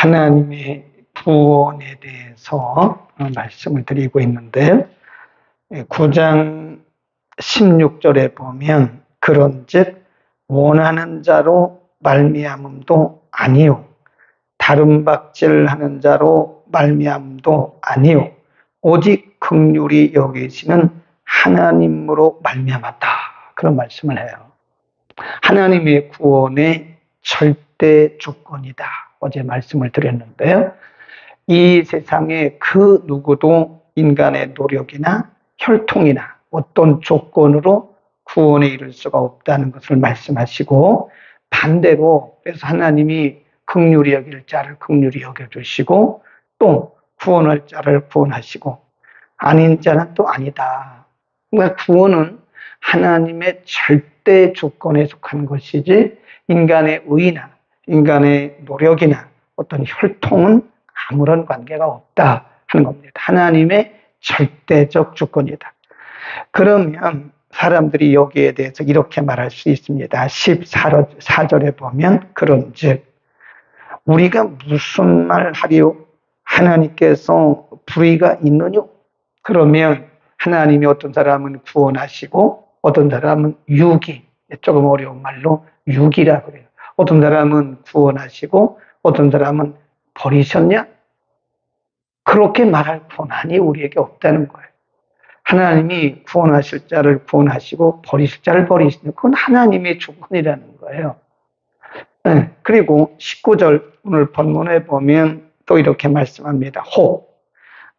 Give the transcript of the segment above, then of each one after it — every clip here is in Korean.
하나님의 구원에 대해서 말씀을 드리고 있는데요. 9장 16절에 보면 그런즉 원하는 자로 말미암음도 아니요 다른 박질하는 자로 말미암음도 아니요 오직 긍휼히 여기시는 하나님으로 말미암았다. 그런 말씀을 해요. 하나님의 구원의 절대 조건이다. 어제 말씀을 드렸는데요. 이 세상에 그 누구도 인간의 노력이나 혈통이나 어떤 조건으로 구원에 이를 수가 없다는 것을 말씀하시고, 반대로 그래서 하나님이 긍휼히 여길 자를 긍휼히 여겨주시고 또 구원할 자를 구원하시고 아닌 자는 또 아니다. 그러니까 구원은 하나님의 절대 조건에 속한 것이지 인간의 의나 인간의 노력이나 어떤 혈통은 아무런 관계가 없다 하는 겁니다. 하나님의 절대적 조건이다. 그러면 사람들이 여기에 대해서 이렇게 말할 수 있습니다. 14절에 보면 그런즉 우리가 무슨 말 하리요? 하나님께서 불의가 있느뇨? 그러면 하나님이 어떤 사람은 구원하시고 어떤 사람은 유기, 조금 어려운 말로 유기라고 그래요. 어떤 사람은 구원하시고 어떤 사람은 버리셨냐? 그렇게 말할 권한이 우리에게 없다는 거예요. 하나님이 구원하실 자를 구원하시고 버리실 자를 버리시는 그건 하나님의 주권이라는 거예요. 네, 그리고 19절 오늘 본문에 보면 또 이렇게 말씀합니다. 혹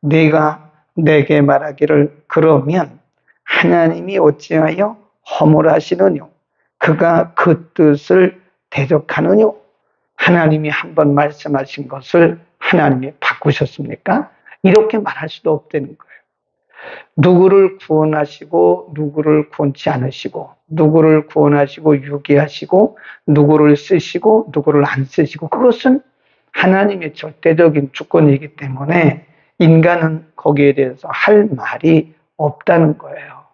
네가 내게 말하기를 그러면 하나님이 어찌하여 허물하시느뇨? 그가 그 뜻을 대적하느뇨? 하나님이 한번 말씀하신 것을 하나님이 바꾸셨습니까? 이렇게 말할 수도 없다는 거예요. 누구를 구원하시고 누구를 구원치 않으시고 누구를 구원하시고 유기하시고 누구를 쓰시고 누구를 안 쓰시고 그것은 하나님의 절대적인 주권이기 때문에 인간은 거기에 대해서 할 말이 없다는 거예요.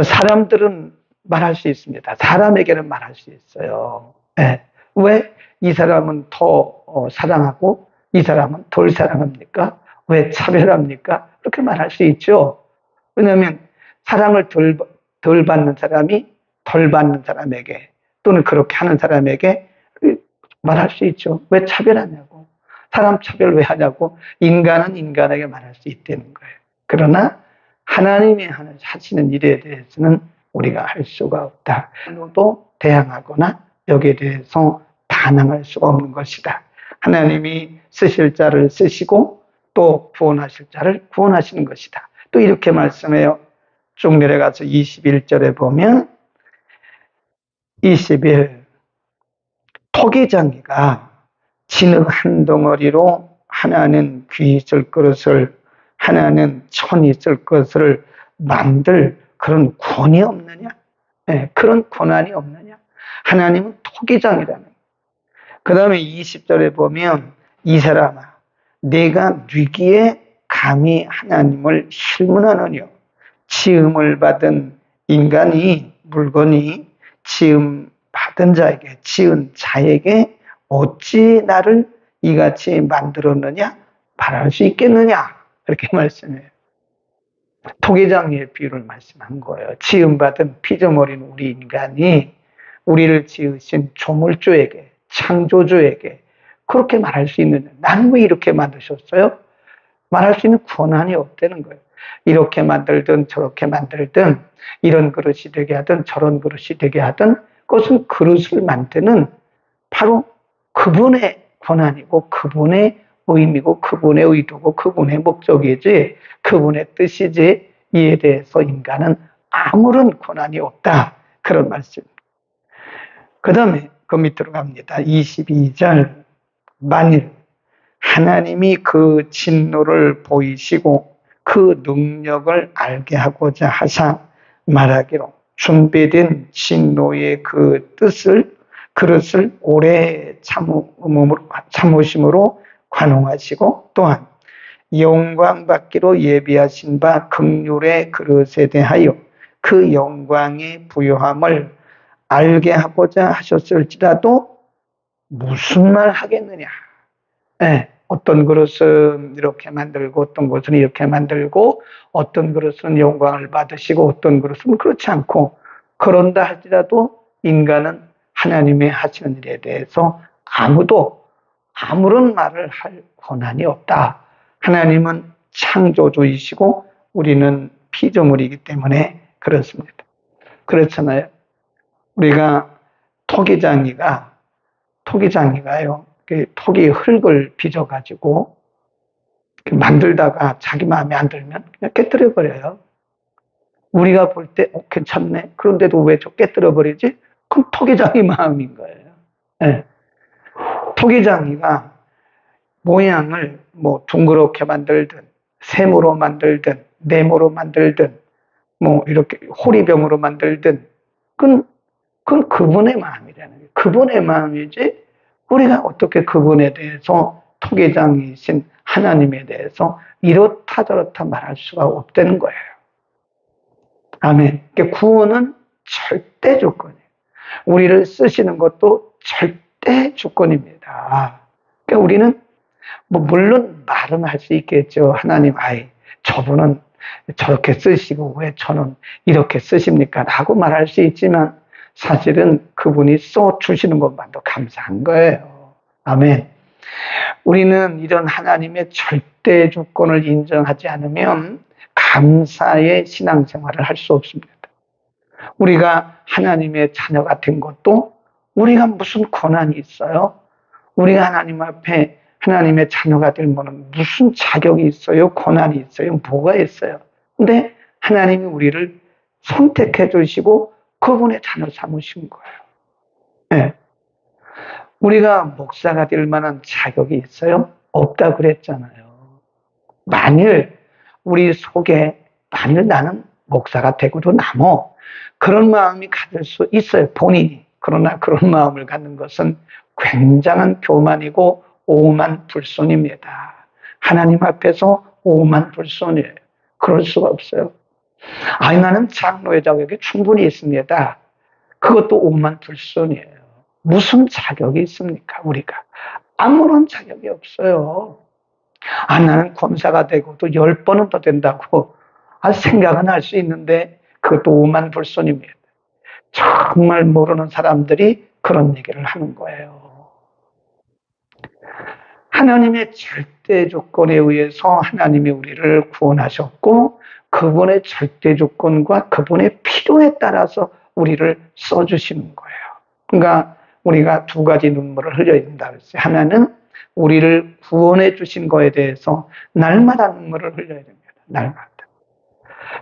사람들은 말할 수 있습니다. 사람에게는 말할 수 있어요. 네. 왜 이 사람은 더 사랑하고 이 사람은 덜 사랑합니까? 왜 차별합니까? 그렇게 말할 수 있죠. 왜냐하면 사랑을 덜 받는 사람이 덜 받는 사람에게 또는 그렇게 하는 사람에게 말할 수 있죠. 왜 차별하냐고. 사람 차별 왜 하냐고. 인간은 인간에게 말할 수 있다는 거예요. 그러나 하나님이 하시는 일에 대해서는 우리가 할 수가 없다. 또 대항하거나 여기에 대해서 반항할 수가 없는 것이다. 하나님이 쓰실 자를 쓰시고 또 구원하실 자를 구원하시는 것이다. 또 이렇게 말씀해요. 쭉 내려가서 21절에 보면 21 토기장이가 진흙 한 덩어리로 하나는 귀 있을 그릇을 하나는 천이 있을 것을 만들 그런 권이 없느냐? 네, 그런 권한이 없느냐? 하나님은 토기장이라는 거예요. 그 다음에 20절에 보면 이 사람아 내가 뉘기에 감히 하나님을 실문하느뇨? 지음을 받은 인간이 물건이 지음 받은 자에게 지은 자에게 어찌 나를 이같이 만들었느냐 말할 수 있겠느냐 그렇게 말씀해요. 토기장이의 비유를 말씀한 거예요. 지음받은 피조물인 우리 인간이 우리를 지으신 조물주에게 창조주에게 그렇게 말할 수 있느냐. 나는 왜 이렇게 만드셨어요? 말할 수 있는 권한이 없다는 거예요. 이렇게 만들든 저렇게 만들든 이런 그릇이 되게 하든 저런 그릇이 되게 하든 그것은 그릇을 만드는 바로 그분의 권한이고 그분의 의미고 그분의 의도고 그분의 목적이지 그분의 뜻이지 이에 대해서 인간은 아무런 권한이 없다. 그런 말씀. 그 다음에 그 밑으로 갑니다. 22절 만일 하나님이 그 진노를 보이시고 그 능력을 알게 하고자 하사 말하기로 준비된 진노의 그 그릇을 오래 참으심으로 관용하시고 또한 영광 받기로 예비하신 바 긍휼의 그릇에 대하여 그 영광의 부요함을 알게 하고자 하셨을지라도 무슨 말 하겠느냐. 예, 어떤 그릇은 이렇게 만들고 어떤 그릇은 이렇게 만들고 어떤 그릇은 영광을 받으시고 어떤 그릇은 그렇지 않고, 그런다 할지라도 인간은 하나님의 하시는 일에 대해서 아무도 아무런 말을 할 권한이 없다. 하나님은 창조주이시고 우리는 피조물이기 때문에 그렇습니다. 그렇잖아요. 우리가 토기장이가요, 토기 흙을 빚어가지고 만들다가 자기 마음에 안 들면 그냥 깨뜨려 버려요. 우리가 볼 때 괜찮네. 그런데도 왜 저 깨뜨려 버리지? 그럼 토기장이 마음인 거예요. 네. 토기장이가 모양을 뭐 둥그렇게 만들든 세모로 만들든 네모로 만들든 뭐 이렇게 호리병으로 만들든, 그건 그분의 마음이라는 거예요. 그분의 마음이지 우리가 어떻게 그분에 대해서, 토기장이신 하나님에 대해서 이렇다 저렇다 말할 수가 없다는 거예요. 아멘. 그러니까 구원은 절대 조건이에요. 우리를 쓰시는 것도 절대 조건입니다. 그러니까 우리는 뭐 물론 말은 할 수 있겠죠. 하나님, 저분은 저렇게 쓰시고 왜 저는 이렇게 쓰십니까? 라고 말할 수 있지만 사실은 그분이 써 주시는 것만도 감사한 거예요. 아멘. 우리는 이런 하나님의 절대 조건을 인정하지 않으면 감사의 신앙생활을 할 수 없습니다. 우리가 하나님의 자녀가 된 것도 우리가 무슨 권한이 있어요? 우리가 하나님 앞에 하나님의 자녀가 될 분은 무슨 자격이 있어요? 권한이 있어요? 뭐가 있어요? 근데 하나님이 우리를 선택해 주시고 그분의 자녀 삼으신 거예요. 네. 우리가 목사가 될 만한 자격이 있어요? 없다 그랬잖아요. 만일 우리 속에 나는 목사가 되고도 남어, 그런 마음이 가질 수 있어요, 본인이. 그러나 그런 마음을 갖는 것은 굉장한 교만이고 오만불손입니다. 하나님 앞에서 오만불손이에요. 그럴 수가 없어요. 나는 장로의 자격이 충분히 있습니다. 그것도 오만불손이에요. 무슨 자격이 있습니까, 우리가? 아무런 자격이 없어요. 나는 권사가 되고도 10번은 더 된다고 생각은 할 수 있는데 그것도 오만불손입니다. 정말 모르는 사람들이 그런 얘기를 하는 거예요. 하나님의 절대 조건에 의해서 하나님이 우리를 구원하셨고, 그분의 절대 조건과 그분의 필요에 따라서 우리를 써주시는 거예요. 그러니까 우리가 두 가지 눈물을 흘려야 된다 그랬어요. 하나는 우리를 구원해 주신 거에 대해서 날마다 눈물을 흘려야 됩니다. 날마다.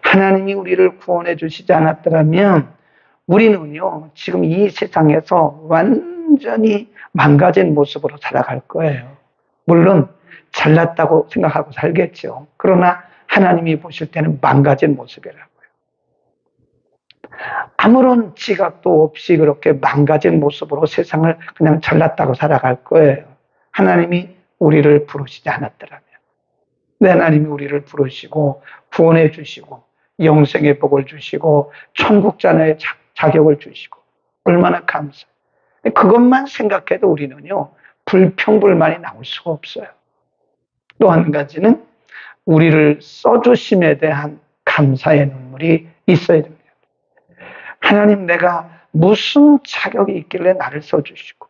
하나님이 우리를 구원해 주시지 않았더라면 우리는요, 지금 이 세상에서 완전히 망가진 모습으로 살아갈 거예요. 물론 잘났다고 생각하고 살겠죠. 그러나 하나님이 보실 때는 망가진 모습이라고요. 아무런 지각도 없이 그렇게 망가진 모습으로 세상을 그냥 잘났다고 살아갈 거예요. 하나님이 우리를 부르시지 않았더라면. 네, 하나님이 우리를 부르시고 구원해 주시고 영생의 복을 주시고 천국 자녀의 자격을 주시고 얼마나 감사해요. 그것만 생각해도 우리는요, 불평불만이 나올 수가 없어요. 또 한 가지는 우리를 써주심에 대한 감사의 눈물이 있어야 됩니다. 하나님, 내가 무슨 자격이 있길래 나를 써주시고,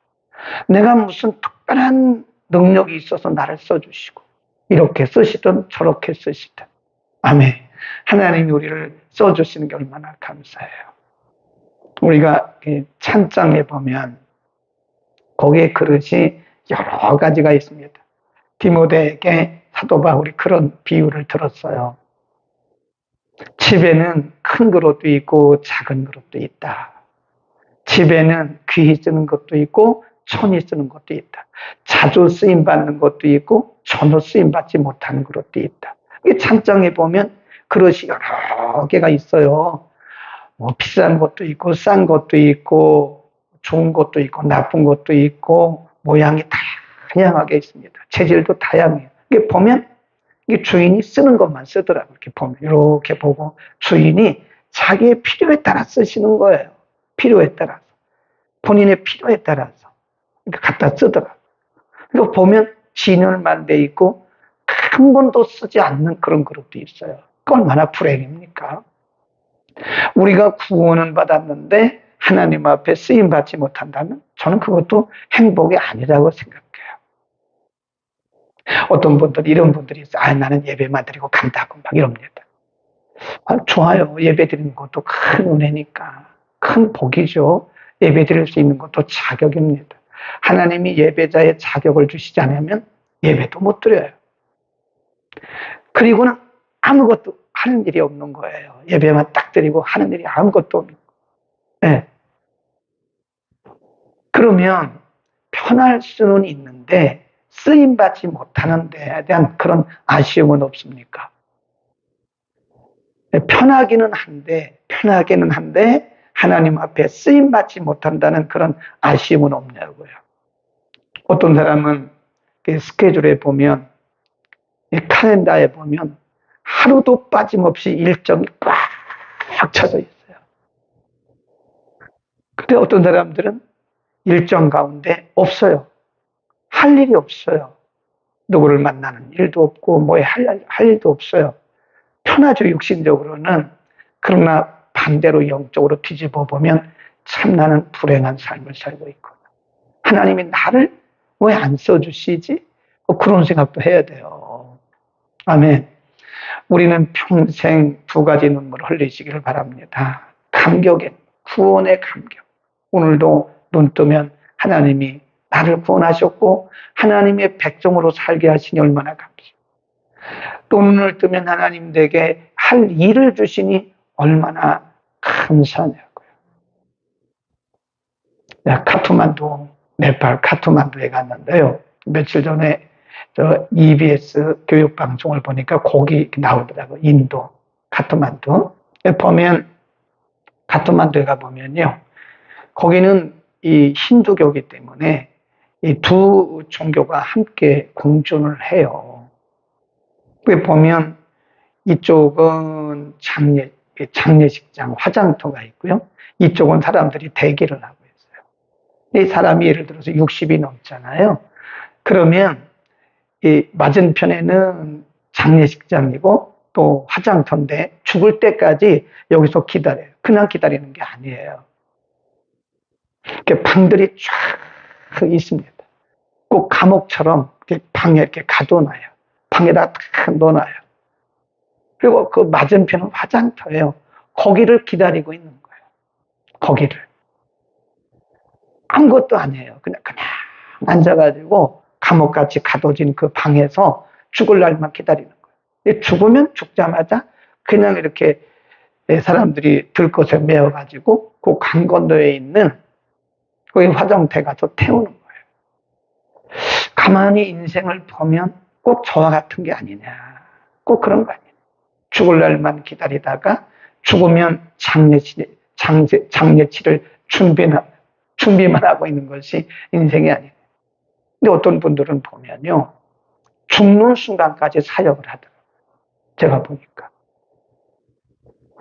내가 무슨 특별한 능력이 있어서 나를 써주시고, 이렇게 쓰시든 저렇게 쓰시든. 아멘. 하나님이 우리를 써주시는 게 얼마나 감사해요. 우리가 찬장에 보면 거기에 그릇이 여러 가지가 있습니다. 디모데에게 사도 바울이 그런 비유를 들었어요. 집에는 큰 그릇도 있고 작은 그릇도 있다. 집에는 귀히 쓰는 것도 있고 천히 쓰는 것도 있다. 자주 쓰임받는 것도 있고 전혀 쓰임받지 못하는 그릇도 있다. 찬장에 보면 그릇이 여러 개가 있어요. 비싼 것도 있고 싼 것도 있고 좋은 것도 있고 나쁜 것도 있고 모양이 다양하게 있습니다. 재질도 다양해요. 이게 보면 이게 주인이 쓰는 것만 쓰더라고요. 이렇게 보면 이렇게 보고 주인이 자기의 필요에 따라 쓰시는 거예요. 필요에 따라서. 본인의 필요에 따라서. 갖다 쓰더라. 이거 보면 진열만 돼 있고 한 번도 쓰지 않는 그런 그룹도 있어요. 그 얼마나 불행입니까? 우리가 구원은 받았는데 하나님 앞에 쓰임 받지 못한다면 저는 그것도 행복이 아니라고 생각해요. 어떤 분들 이런 분들이 있어요. 나는 예배만 드리고 간다고 막 이럽니다. 좋아요. 예배 드리는 것도 큰 은혜니까 큰 복이죠. 예배 드릴 수 있는 것도 자격입니다. 하나님이 예배자의 자격을 주시지 않으면 예배도 못 드려요. 그리고는 아무것도 하는 일이 없는 거예요. 예배만 딱 드리고 하는 일이 아무것도 없는 거예요. 네. 그러면 편할 수는 있는데 쓰임받지 못하는 데에 대한 그런 아쉬움은 없습니까? 편하기는 한데 하나님 앞에 쓰임받지 못한다는 그런 아쉬움은 없냐고요. 어떤 사람은 스케줄에 보면, 칼렌더에 보면 하루도 빠짐없이 일정이 꽉 차져 있어요. 근데 어떤 사람들은 일정 가운데 없어요. 할 일이 없어요. 누구를 만나는 일도 없고 뭐 할 일도 없어요. 편하죠, 육신적으로는. 그러나 반대로 영적으로 뒤집어 보면 참 나는 불행한 삶을 살고 있구나. 하나님이 나를 왜 안 써주시지? 그런 생각도 해야 돼요. 아멘. 우리는 평생 두 가지 눈물을 흘리시기를 바랍니다. 감격의, 구원의 감격. 오늘도 눈 뜨면 하나님이 나를 구원하셨고 하나님의 백성으로 살게 하시니 얼마나 감사해요. 또 눈을 뜨면 하나님에게 할 일을 주시니 얼마나 감사하냐고요. 카트만두, 네팔 카트만두에 갔는데요. 며칠 전에 저 EBS 교육방송을 보니까 거기 나오더라고요. 인도 카트만두. 보면 카트만두에 가보면요. 거기는 이 힌두교이기 때문에 이 두 종교가 함께 공존을 해요. 거기 보면 이쪽은 장례식장, 화장터가 있고요. 이쪽은 사람들이 대기를 하고 있어요. 이 사람이 예를 들어서 60이 넘잖아요. 그러면 이 맞은편에는 장례식장이고 또 화장터인데 죽을 때까지 여기서 기다려요. 그냥 기다리는 게 아니에요. 이렇게 방들이 쫙 있습니다. 꼭 감옥처럼 방에 이렇게 가둬놔요. 방에다 탁 넣어놔요. 그리고 그 맞은편은 화장터예요. 거기를 기다리고 있는 거예요. 거기를. 아무것도 아니에요. 그냥 앉아가지고 감옥같이 가둬진 그 방에서 죽을 날만 기다리는 거예요. 죽으면 죽자마자 그냥 이렇게 사람들이 들것에 메어가지고 그 강 건너에 있는 거기 화장터에 가서 태우는 거예요. 가만히 인생을 보면 꼭 저와 같은 게 아니냐. 꼭 그런 거 아니냐. 죽을 날만 기다리다가 죽으면 장례치를 준비만 하고 있는 것이 인생이 아니에요. 근데 어떤 분들은 보면요. 죽는 순간까지 사역을 하더라고요. 제가 보니까.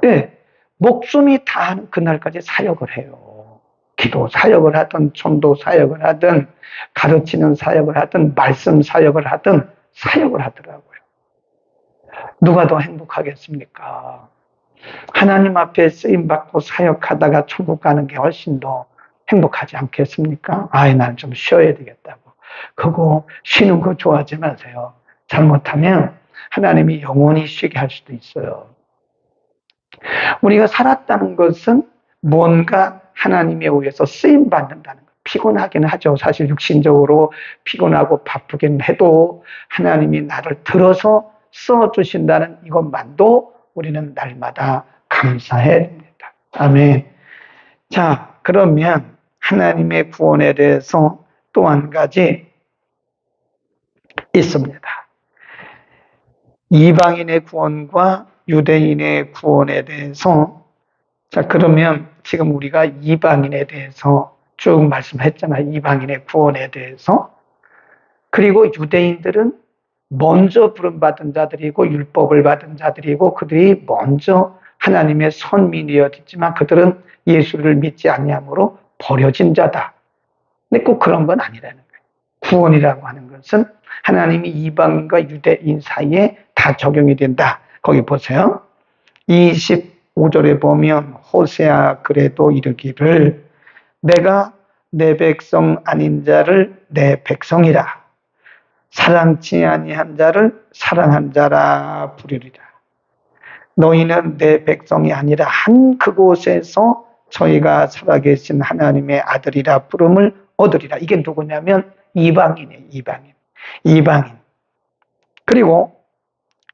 네, 목숨이 다하는 그날까지 사역을 해요. 기도 사역을 하든, 전도 사역을 하든, 가르치는 사역을 하든, 말씀 사역을 하든, 사역을 하더라고요. 누가 더 행복하겠습니까? 하나님 앞에 쓰임받고 사역하다가 천국 가는 게 훨씬 더 행복하지 않겠습니까? 나는 좀 쉬어야 되겠다고. 그거 쉬는 거 좋아하지 마세요. 잘못하면 하나님이 영원히 쉬게 할 수도 있어요. 우리가 살았다는 것은 뭔가 하나님에 의해서 쓰임받는다는 것. 피곤하긴 하죠. 사실 육신적으로 피곤하고 바쁘긴 해도 하나님이 나를 들어서 써주신다는 이것만도 우리는 날마다 감사해야 됩니다. 아멘. 자, 그러면 하나님의 구원에 대해서 또 한 가지 있습니다. 이방인의 구원과 유대인의 구원에 대해서, 자, 그러면 지금 우리가 이방인에 대해서 쭉 말씀했잖아요. 이방인의 구원에 대해서. 그리고 유대인들은 먼저 부름받은 자들이고 율법을 받은 자들이고 그들이 먼저 하나님의 선민이었지만 그들은 예수를 믿지 아니함으로 버려진 자다. 근데 꼭 그런 건 아니라는 거예요. 구원이라고 하는 것은 하나님이 이방인과 유대인 사이에 다 적용이 된다. 거기 보세요. 25절에 보면 호세아 그래도 이르기를 내가 내 백성 아닌 자를 내 백성이라 사랑치 아니한 자를 사랑한 자라 부르리라. 너희는 내 백성이 아니라 한 그곳에서 저희가 살아계신 하나님의 아들이라 부름을 얻으리라. 이게 누구냐면 이방인이에요. 이방인. 그리고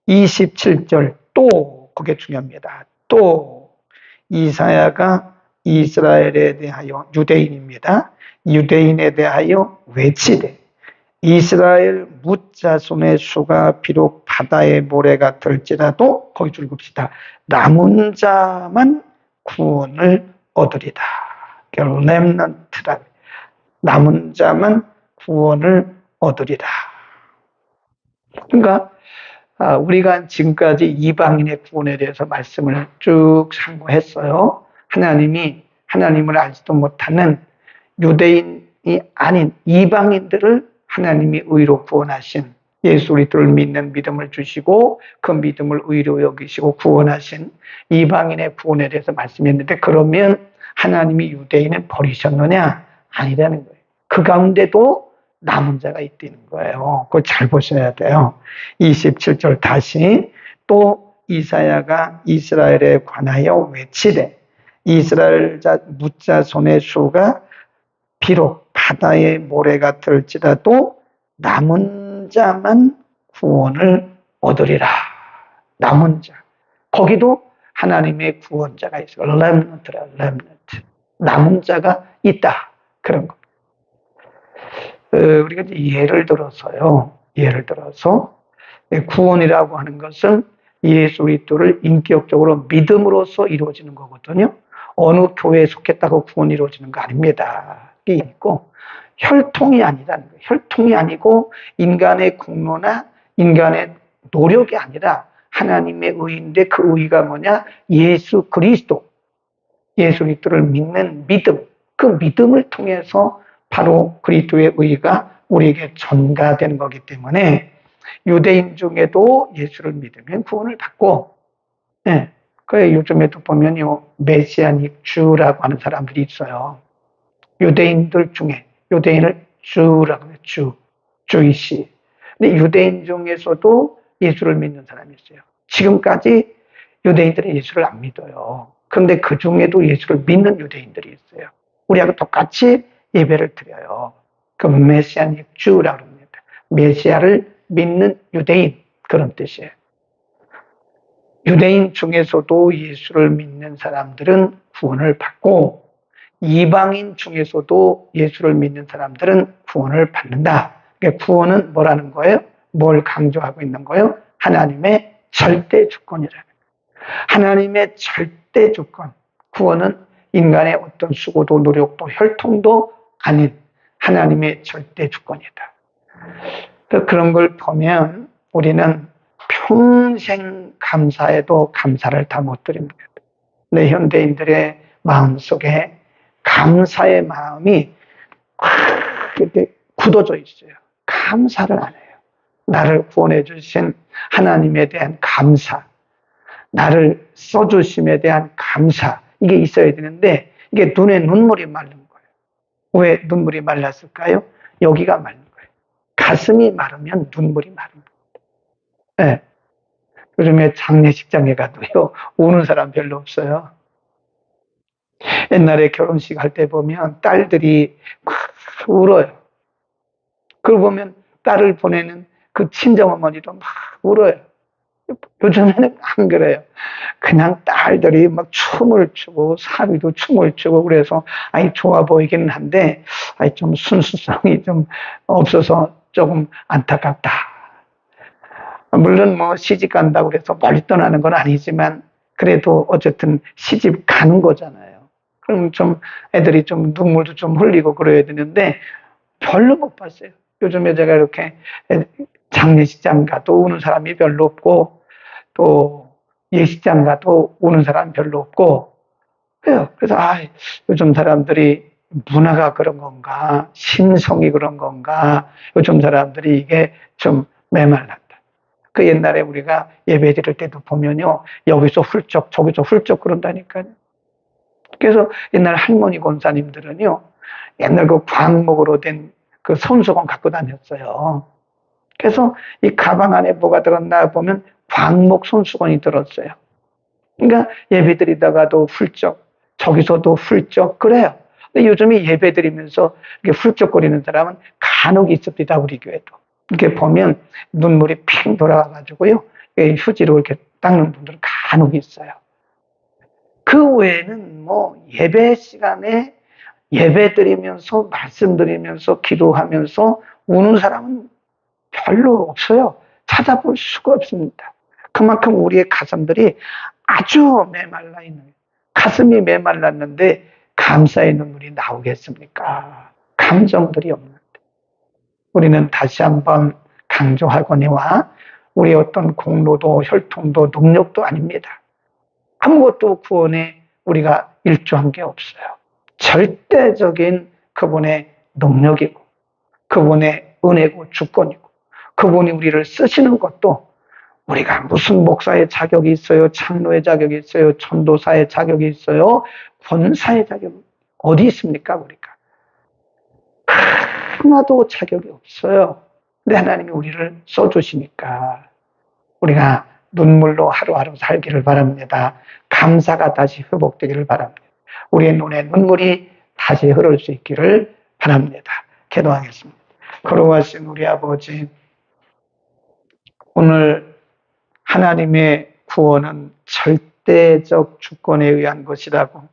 27절 또 그게 중요합니다. 또 이사야가 이스라엘에 대하여 유대인입니다. 유대인에 대하여 외치되 이스라엘 뭇자손의 수가 비록 바다의 모래 같을지라도 거기 줄 긋읍시다. 남은 자만 구원을 얻으리다. 렘넌트라. 남은 자만 구원을 얻으리다. 그러니까 우리가 지금까지 이방인의 구원에 대해서 말씀을 쭉 상고했어요. 하나님이 하나님을 알지도 못하는 유대인이 아닌 이방인들을 하나님이 의로 구원하신 예수 그리스도를 믿는 믿음을 주시고 그 믿음을 의로 여기시고 구원하신 이방인의 구원에 대해서 말씀했는데 그러면 하나님이 유대인을 버리셨느냐? 아니라는 거예요. 그 가운데도 남은 자가 있다는 거예요. 그거 잘 보셔야 돼요. 27절 다시 또 이사야가 이스라엘에 관하여 외치되 이스라엘 뭇자손의 수가 비록 바다의 모래 같을지라도 남은 자만 구원을 얻으리라. 남은 자. 거기도 하나님의 구원자가 있어요. 렘넌트라, 렘넌트. 남은 자가 있다. 그런 거. 우리가 이제 예를 들어서 구원이라고 하는 것은 예수 그리스도를 인격적으로 믿음으로써 이루어지는 거거든요. 어느 교회에 속했다고 구원이 이루어지는 거 아닙니다. 이게 있고 혈통이 아니라는 거예요. 혈통이 아니고 인간의 공로나 인간의 노력이 아니라 하나님의 의인데 그 의가 뭐냐? 예수 그리스도를 믿는 믿음. 그 믿음을 통해서 바로 그리스도의 의가 우리에게 전가되는 거기 때문에 유대인 중에도 예수를 믿으면 구원을 받고, 예. 그 요즘에도 보면요, 메시아닉 주라고 하는 사람들이 있어요. 유대인들 중에, 유대인을 주라고 해요, 주이시. 근데 유대인 중에서도 예수를 믿는 사람이 있어요. 지금까지 유대인들이 예수를 안 믿어요. 그런데 그 중에도 예수를 믿는 유대인들이 있어요. 우리하고 똑같이 예배를 드려요. 그 메시아닉 주라고 합니다. 메시아를 믿는 유대인, 그런 뜻이에요. 유대인 중에서도 예수를 믿는 사람들은 구원을 받고 이방인 중에서도 예수를 믿는 사람들은 구원을 받는다. 그러니까 구원은 뭐라는 거예요? 뭘 강조하고 있는 거예요? 하나님의 절대 주권이라는 거예요. 하나님의 절대 주권. 구원은 인간의 어떤 수고도 노력도 혈통도 아닌 하나님의 절대 주권이다. 그런 걸 보면 우리는 평생 감사해도 감사를 다 못 드립니다. 내 현대인들의 마음속에 감사의 마음이 이렇게 굳어져 있어요. 감사를 안 해요. 나를 구원해 주신 하나님에 대한 감사, 나를 써주심에 대한 감사, 이게 있어야 되는데 이게 눈에 눈물이 마른 거예요. 왜 눈물이 말랐을까요? 여기가 마른 거예요. 가슴이 마르면 눈물이 마른 거예요. 네. 요즘에 장례식장에 가도요, 우는 사람 별로 없어요. 옛날에 결혼식 할 때 보면 딸들이 막 울어요. 그걸 보면 딸을 보내는 그 친정어머니도 막 울어요. 요즘에는 안 그래요. 그냥 딸들이 막 춤을 추고 사위도 춤을 추고 그래서 아이 좋아 보이기는 한데 아이 좀 순수성이 좀 없어서 조금 안타깝다. 물론 뭐 시집 간다고 그래서 멀리 떠나는 건 아니지만 그래도 어쨌든 시집 가는 거잖아요. 그럼 좀 애들이 좀 눈물도 좀 흘리고 그래야 되는데 별로 못 봤어요. 요즘에 제가 이렇게 장례식장 가도 우는 사람이 별로 없고 또 예식장 가도 우는 사람 별로 없고 그래요. 그래서 요즘 사람들이 문화가 그런 건가? 심성이 그런 건가? 요즘 사람들이 이게 좀 메말랐다. 그 옛날에 우리가 예배 드릴 때도 보면요. 여기서 훌쩍 저기서 훌쩍 그런다니까요. 그래서 옛날 할머니 권사님들은요. 옛날 그 광목으로 된 그 손수건 갖고 다녔어요. 그래서 이 가방 안에 뭐가 들었나 보면 광목 손수건이 들었어요. 그러니까 예배 드리다가도 훌쩍, 저기서도 훌쩍 그래요. 근데 요즘에 예배 드리면서 이렇게 훌쩍거리는 사람은 간혹 있습니다. 우리 교회도. 이렇게 보면 눈물이 핑 돌아가가지고요. 휴지로 이렇게 닦는 분들은 간혹 있어요. 그 외에는 뭐 예배 시간에 예배 드리면서 말씀 드리면서 기도하면서 우는 사람은 별로 없어요. 찾아볼 수가 없습니다. 그만큼 우리의 가슴들이 아주 메말라 있는, 가슴이 메말랐는데 감사의 눈물이 나오겠습니까? 감정들이 없는데. 우리는 다시 한번 강조하거니와 우리의 어떤 공로도 혈통도 능력도 아닙니다. 아무것도 구원에 우리가 일조한 게 없어요. 절대적인 그분의 능력이고 그분의 은혜고 주권이고 그분이 우리를 쓰시는 것도 우리가 무슨 목사의 자격이 있어요, 장로의 자격이 있어요, 전도사의 자격이 있어요, 권사의 자격이 어디 있습니까? 우리가 하나도 자격이 없어요. 근데 하나님이 우리를 써주시니까 우리가 눈물로 하루하루 살기를 바랍니다. 감사가 다시 회복되기를 바랍니다. 우리의 눈에 눈물이 다시 흐를 수 있기를 바랍니다. 기도하겠습니다. 거룩하신 우리 아버지, 오늘 하나님의 구원은 절대적 주권에 의한 것이라고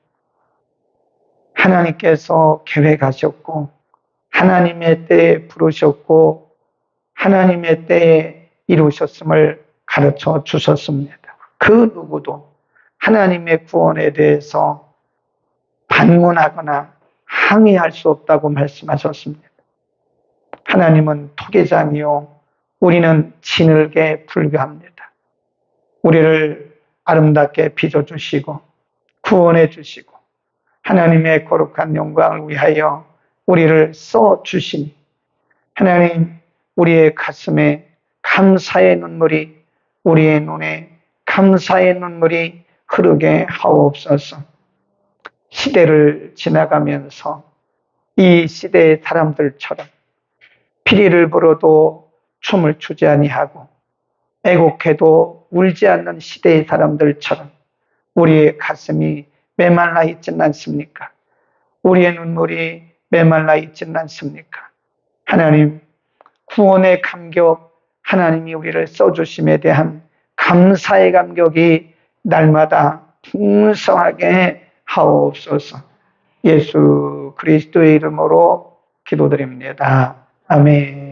하나님께서 계획하셨고 하나님의 때에 부르셨고 하나님의 때에 이루셨음을 가르쳐 주셨습니다. 그 누구도 하나님의 구원에 대해서 반문하거나 항의할 수 없다고 말씀하셨습니다. 하나님은 토기장이요 우리는 진흙에 불과합니다. 우리를 아름답게 빚어주시고 구원해 주시고 하나님의 거룩한 영광을 위하여 우리를 써주시니 하나님 우리의 가슴에 감사의 눈물이 우리의 눈에 감사의 눈물이 흐르게 하옵소서. 시대를 지나가면서 이 시대의 사람들처럼 피리를 불어도 춤을 추지 아니하고 애곡해도 울지 않는 시대의 사람들처럼 우리의 가슴이 메말라 있지는 않습니까? 우리의 눈물이 메말라 있지는 않습니까? 하나님, 구원의 감격, 하나님이 우리를 써주심에 대한 감사의 감격이 날마다 풍성하게 하옵소서. 예수 그리스도의 이름으로 기도드립니다. 아멘.